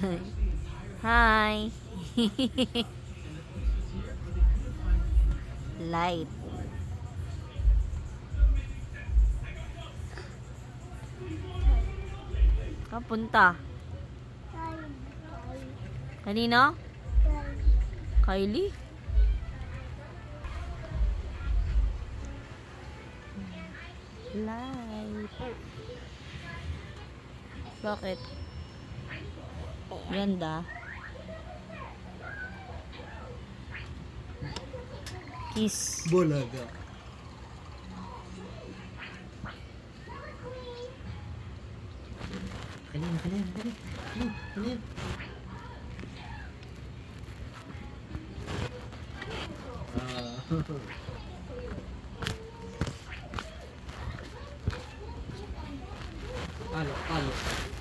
Hi. Light. Kapunta. Kanino? Kylie? Light. Bakit? Ganda. Kiss. Bulaga. Kanina. Alo.